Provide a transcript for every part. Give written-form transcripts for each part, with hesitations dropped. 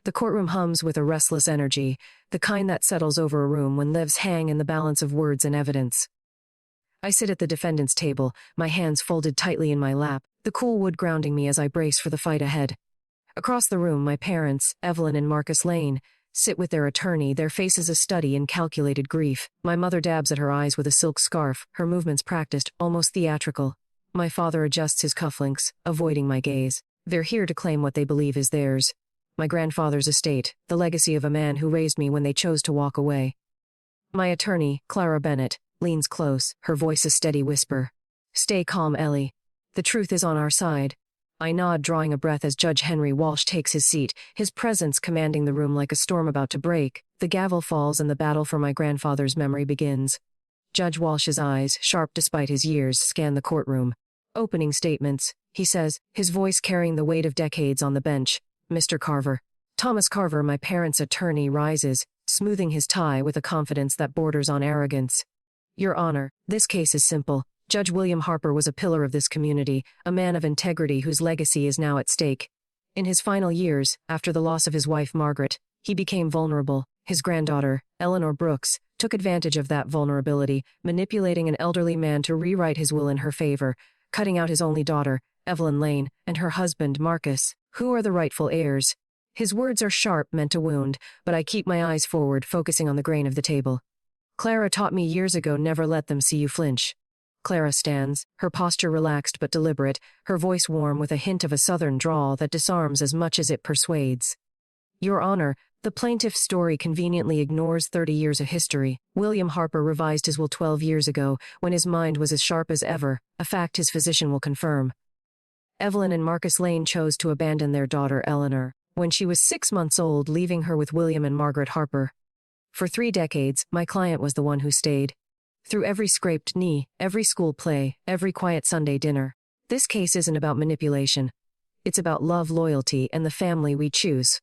The courtroom hums with a restless energy, the kind that settles over a room when lives hang in the balance of words and evidence. I sit at the defendant's table, my hands folded tightly in my lap, the cool wood grounding me as I brace for the fight ahead. Across the room, my parents, Evelyn and Marcus Lane, sit with their attorney, their faces a study in calculated grief. My mother dabs at her eyes with a silk scarf, her movements practiced, almost theatrical. My father adjusts his cufflinks, avoiding my gaze. They're here to claim what they believe is theirs. My grandfather's estate, the legacy of a man who raised me when they chose to walk away. My attorney, Clara Bennett, leans close, her voice a steady whisper. Stay calm, Ellie. The truth is on our side. I nod, drawing a breath as Judge Henry Walsh takes his seat, his presence commanding the room like a storm about to break. The gavel falls and the battle for my grandfather's memory begins. Judge Walsh's eyes, sharp despite his years, scan the courtroom. Opening statements, he says, his voice carrying the weight of decades on the bench. Mr. Carver. Thomas Carver, my parents' attorney, rises, smoothing his tie with a confidence that borders on arrogance. Your Honor, this case is simple. Judge William Harper was a pillar of this community, a man of integrity whose legacy is now at stake. In his final years, after the loss of his wife Margaret, he became vulnerable. His granddaughter, Eleanor Brooks, took advantage of that vulnerability, manipulating an elderly man to rewrite his will in her favor, cutting out his only daughter, Evelyn Lane, and her husband, Marcus, who are the rightful heirs. His words are sharp, meant to wound, but I keep my eyes forward, focusing on the grain of the table. Clara taught me years ago, never let them see you flinch. Clara stands, her posture relaxed but deliberate, her voice warm with a hint of a southern drawl that disarms as much as it persuades. Your Honor, the plaintiff's story conveniently ignores 30 years of history. William Harper revised his will 12 years ago, when his mind was as sharp as ever, a fact his physician will confirm. Evelyn and Marcus Lane chose to abandon their daughter Eleanor when she was 6 months old, leaving her with William and Margaret Harper. For 3 decades, my client was the one who stayed. Through every scraped knee, every school play, every quiet Sunday dinner. This case isn't about manipulation. It's about love, loyalty, and the family we choose.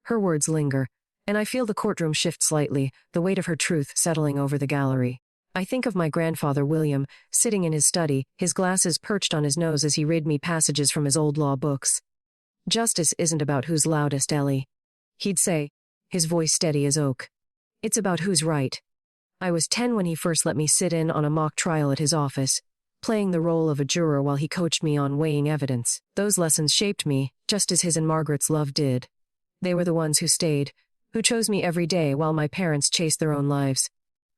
Her words linger, and I feel the courtroom shift slightly, the weight of her truth settling over the gallery. I think of my grandfather William, sitting in his study, his glasses perched on his nose as he read me passages from his old law books. Justice isn't about who's loudest, Ellie. He'd say, his voice steady as oak. It's about who's right. I was 10 when he first let me sit in on a mock trial at his office, playing the role of a juror while he coached me on weighing evidence. Those lessons shaped me, just as his and Margaret's love did. They were the ones who stayed, who chose me every day while my parents chased their own lives.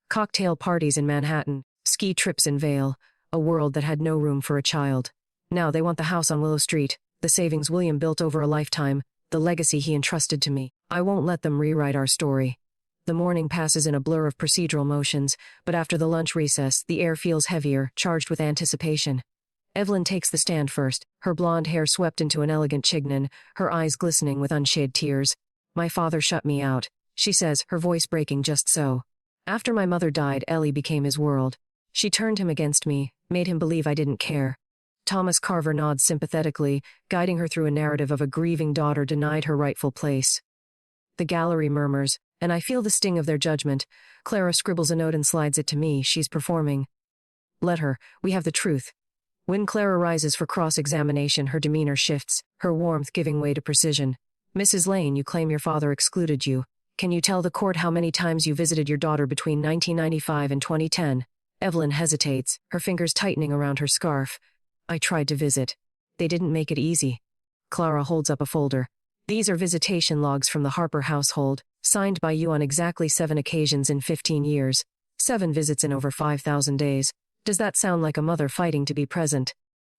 Cocktail parties in Manhattan, ski trips in Vail, a world that had no room for a child. Now they want the house on Willow Street, the savings William built over a lifetime, the legacy he entrusted to me. I won't let them rewrite our story. The morning passes in a blur of procedural motions, but after the lunch recess, the air feels heavier, charged with anticipation. Evelyn takes the stand first, her blonde hair swept into an elegant chignon, her eyes glistening with unshed tears. My father shut me out, she says, her voice breaking just so. After my mother died, Ellie became his world. She turned him against me, made him believe I didn't care. Thomas Carver nods sympathetically, guiding her through a narrative of a grieving daughter denied her rightful place. The gallery murmurs, and I feel the sting of their judgment. Clara scribbles a note and slides it to me. She's performing. Let her. We have the truth. When Clara rises for cross-examination, her demeanor shifts, her warmth giving way to precision. Mrs. Lane, you claim your father excluded you. Can you tell the court how many times you visited your daughter between 1995 and 2010? Evelyn hesitates, her fingers tightening around her scarf. I tried to visit. They didn't make it easy. Clara holds up a folder. These are visitation logs from the Harper household, signed by you on exactly 7 occasions in 15 years. 7 visits in over 5,000 days. Does that sound like a mother fighting to be present?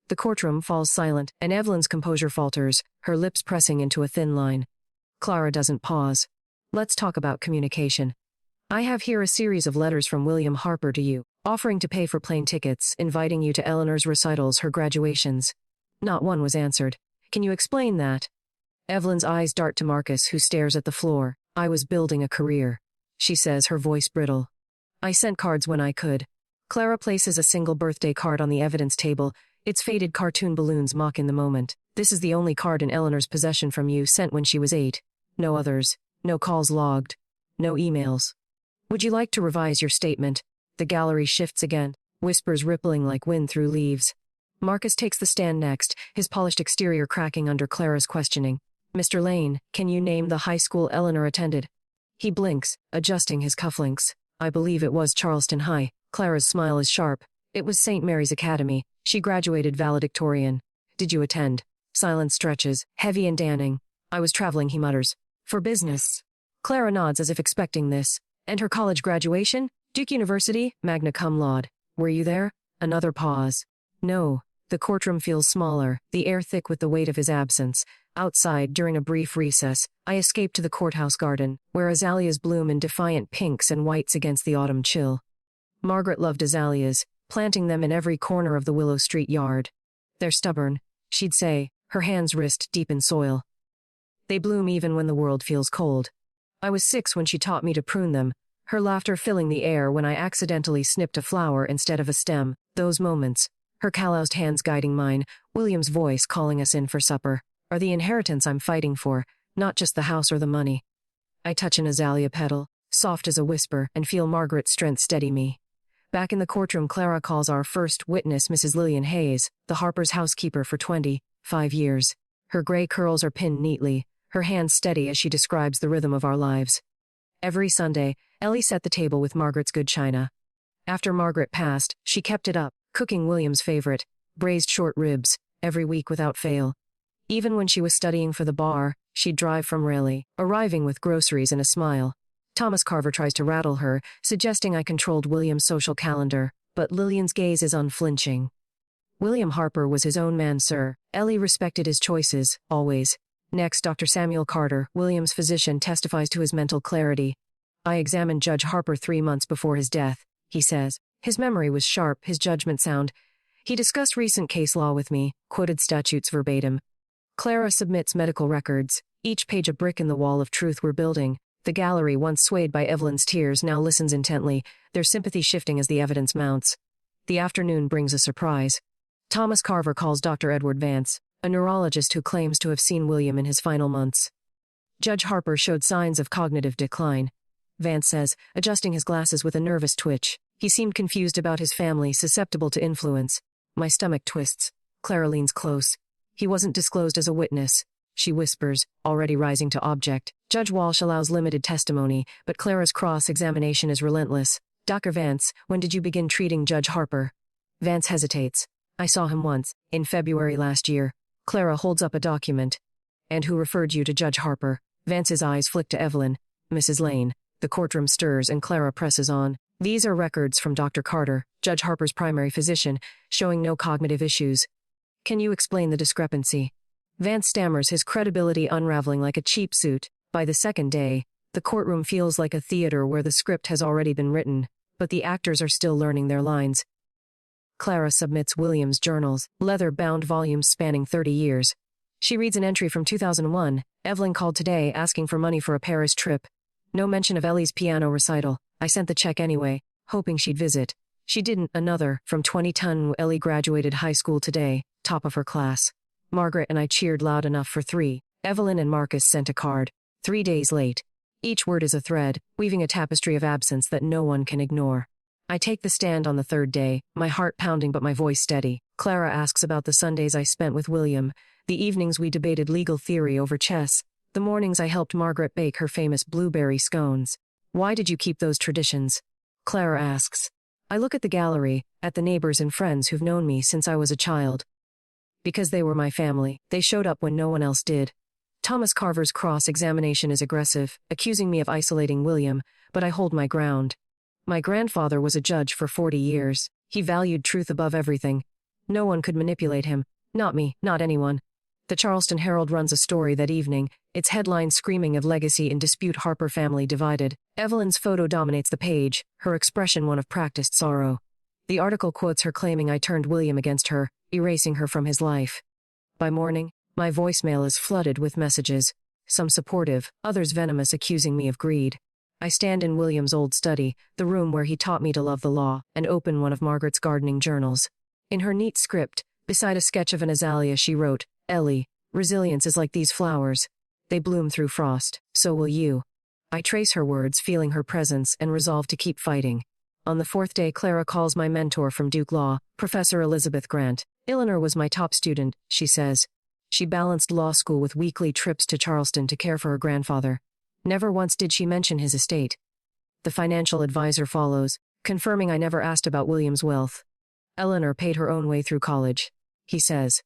The courtroom falls silent, and Evelyn's composure falters, her lips pressing into a thin line. Clara doesn't pause. Let's talk about communication. I have here a series of letters from William Harper to you, offering to pay for plane tickets, inviting you to Eleanor's recitals, her graduations. Not one was answered. Can you explain that? Evelyn's eyes dart to Marcus, who stares at the floor. I was building a career, she says, her voice brittle. I sent cards when I could. Clara places a single birthday card on the evidence table, its faded cartoon balloons mocking the moment. This is the only card in Eleanor's possession from you, sent when she was 8. No others. No calls logged. No emails. Would you like to revise your statement? The gallery shifts again, whispers rippling like wind through leaves. Marcus takes the stand next, his polished exterior cracking under Clara's questioning. Mr. Lane, can you name the high school Eleanor attended? He blinks, adjusting his cufflinks. I believe it was Charleston High. Clara's smile is sharp. It was St. Mary's Academy. She graduated valedictorian. Did you attend? Silence stretches, heavy and damning. I was traveling, he mutters. For business. Clara nods as if expecting this. And her college graduation? Duke University, magna cum laude. Were you there? Another pause. No. The courtroom feels smaller, the air thick with the weight of his absence. Outside, during a brief recess, I escape to the courthouse garden, where azaleas bloom in defiant pinks and whites against the autumn chill. Margaret loved azaleas, planting them in every corner of the Willow Street yard. They're stubborn, she'd say, her hands wrist deep in soil. They bloom even when the world feels cold. I was 6 when she taught me to prune them, her laughter filling the air when I accidentally snipped a flower instead of a stem. Those moments, her calloused hands guiding mine, William's voice calling us in for supper, are the inheritance I'm fighting for, not just the house or the money. I touch an azalea petal, soft as a whisper, and feel Margaret's strength steady me. Back in the courtroom, Clara calls our first witness Mrs. Lillian Hayes, the Harpers' housekeeper for 25 years. Her gray curls are pinned neatly, her hands steady as she describes the rhythm of our lives. Every Sunday, Ellie set the table with Margaret's good china. After Margaret passed, she kept it up, cooking William's favorite, braised short ribs, every week without fail. Even when she was studying for the bar, she'd drive from Raleigh, arriving with groceries and a smile. Thomas Carver tries to rattle her, suggesting I controlled William's social calendar, but Lillian's gaze is unflinching. William Harper was his own man, sir. Ellie respected his choices, always. Next, Dr. Samuel Carter, William's physician, testifies to his mental clarity. I examined Judge Harper 3 months before his death, he says. His memory was sharp, his judgment sound. He discussed recent case law with me, quoted statutes verbatim. Clara submits medical records, each page a brick in the wall of truth we're building. The gallery, once swayed by Evelyn's tears, now listens intently, their sympathy shifting as the evidence mounts. The afternoon brings a surprise. Thomas Carver calls Dr. Edward Vance, a neurologist who claims to have seen William in his final months. Judge Harper showed signs of cognitive decline. Vance says, adjusting his glasses with a nervous twitch. He seemed confused about his family, susceptible to influence. My stomach twists. Clara leans close. He wasn't disclosed as a witness, she whispers, already rising to object. Judge Walsh allows limited testimony, but Clara's cross-examination is relentless. Dr. Vance, when did you begin treating Judge Harper? Vance hesitates. I saw him once, in February last year. Clara holds up a document. And who referred you to Judge Harper? Vance's eyes flick to Evelyn. Mrs. Lane. The courtroom stirs and Clara presses on. These are records from Dr. Carter, Judge Harper's primary physician, showing no cognitive issues. Can you explain the discrepancy? Vance stammers, his credibility unraveling like a cheap suit. By the second day, the courtroom feels like a theater where the script has already been written, but the actors are still learning their lines. Clara submits William's journals, leather-bound volumes spanning 30 years. She reads an entry from 2001. Evelyn called today asking for money for a Paris trip. No mention of Ellie's piano recital. I sent the check anyway, hoping she'd visit. She didn't. Another, from 2010. Ellie graduated high school today, top of her class. Margaret and I cheered loud enough for 3. Evelyn and Marcus sent a card. 3 days late. Each word is a thread, weaving a tapestry of absence that no one can ignore. I take the stand on the 3rd day, my heart pounding but my voice steady. Clara asks about the Sundays I spent with William, the evenings we debated legal theory over chess, the mornings I helped Margaret bake her famous blueberry scones. Why did you keep those traditions? Clara asks. I look at the gallery, at the neighbors and friends who've known me since I was a child. Because they were my family, they showed up when no one else did. Thomas Carver's cross-examination is aggressive, accusing me of isolating William, but I hold my ground. My grandfather was a judge for 40 years. He valued truth above everything. No one could manipulate him. Not me, not anyone. The Charleston Herald runs a story that evening, its headline screaming of legacy in dispute. Harper family divided. Evelyn's photo dominates the page, her expression one of practiced sorrow. The article quotes her claiming I turned William against her, erasing her from his life. By morning, my voicemail is flooded with messages, some supportive, others venomous, accusing me of greed. I stand in William's old study, the room where he taught me to love the law, and open one of Margaret's gardening journals. In her neat script, beside a sketch of an azalea, she wrote, Ellie, resilience is like these flowers. They bloom through frost, so will you. I trace her words, feeling her presence, and resolve to keep fighting. On the 4th day, Clara calls my mentor from Duke Law, Professor Elizabeth Grant. Eleanor was my top student, she says. She balanced law school with weekly trips to Charleston to care for her grandfather. Never once did she mention his estate. The financial advisor follows, confirming I never asked about William's wealth. Eleanor paid her own way through college, he says.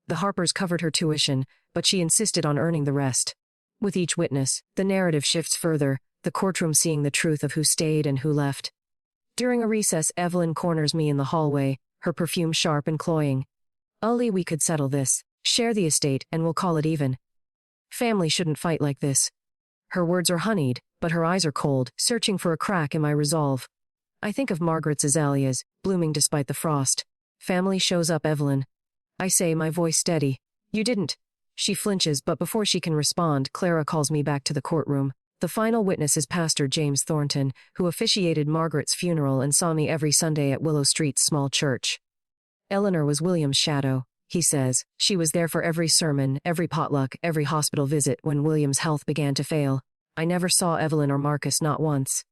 The Harpers covered her tuition, but she insisted on earning the rest. With each witness, the narrative shifts further, the courtroom seeing the truth of who stayed and who left. During a recess, Evelyn corners me in the hallway, her perfume sharp and cloying. "Ollie, we could settle this. Share the estate, and we'll call it even. Family shouldn't fight like this." Her words are honeyed, but her eyes are cold, searching for a crack in my resolve. I think of Margaret's azaleas, blooming despite the frost. "Family shows up, Evelyn." I say, my voice steady. "You didn't." She flinches, but before she can respond, Clara calls me back to the courtroom. The final witness is Pastor James Thornton, who officiated Margaret's funeral and saw me every Sunday at Willow Street's small church. "Eleanor was William's shadow," he says. "She was there for every sermon, every potluck, every hospital visit when William's health began to fail. I never saw Evelyn or Marcus, not once."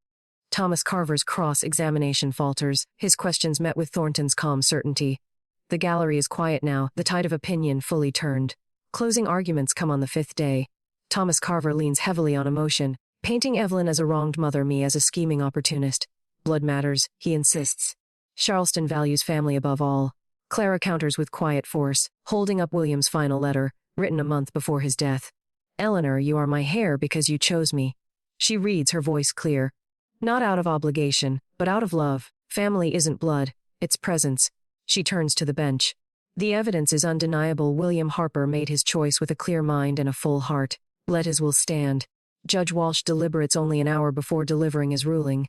Thomas Carver's cross-examination falters, his questions met with Thornton's calm certainty. The gallery is quiet now, the tide of opinion fully turned. Closing arguments come on the fifth day. Thomas Carver leans heavily on emotion, painting Evelyn as a wronged mother, me as a scheming opportunist. "Blood matters," he insists. "Charleston values family above all." Clara counters with quiet force, holding up William's final letter, written a month before his death. "Eleanor, you are my heir because you chose me." She reads, her voice clear. "Not out of obligation, but out of love. Family isn't blood, it's presence." She turns to the bench. "The evidence is undeniable. William Harper made his choice with a clear mind and a full heart. Let his will stand." Judge Walsh deliberates only an hour before delivering his ruling.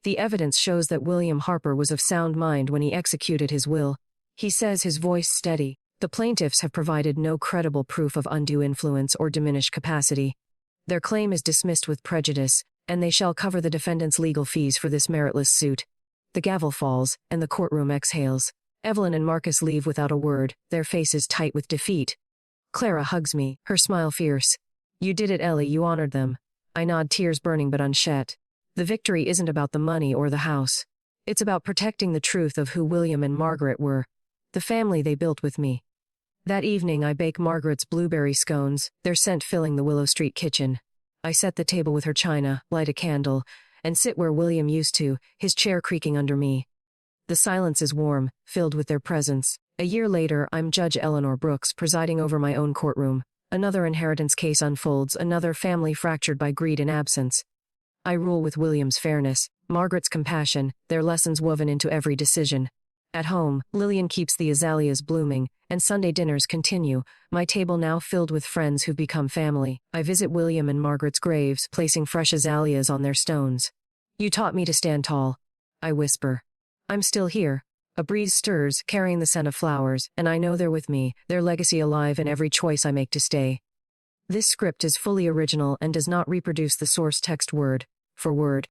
"The evidence shows that William Harper was of sound mind when he executed his will." He says, his voice steady. "The plaintiffs have provided no credible proof of undue influence or diminished capacity. Their claim is dismissed with prejudice, and they shall cover the defendant's legal fees for this meritless suit." The gavel falls, and the courtroom exhales. Evelyn and Marcus leave without a word, their faces tight with defeat. Clara hugs me, her smile fierce. "You did it, Ellie, you honored them." I nod, tears burning but unshed. The victory isn't about the money or the house. It's about protecting the truth of who William and Margaret were. The family they built with me. That evening I bake Margaret's blueberry scones, their scent filling the Willow Street kitchen. I set the table with her china, light a candle, and sit where William used to, his chair creaking under me. The silence is warm, filled with their presence. A year later, I'm Judge Eleanor Brooks, presiding over my own courtroom. Another inheritance case unfolds, another family fractured by greed and absence. I rule with William's fairness, Margaret's compassion, their lessons woven into every decision. At home, Lillian keeps the azaleas blooming, and Sunday dinners continue, my table now filled with friends who've become family. I visit William and Margaret's graves, placing fresh azaleas on their stones. "You taught me to stand tall," I whisper. "I'm still here." A breeze stirs, carrying the scent of flowers, and I know they're with me, their legacy alive in every choice I make to stay. This script is fully original and does not reproduce the source text word for word.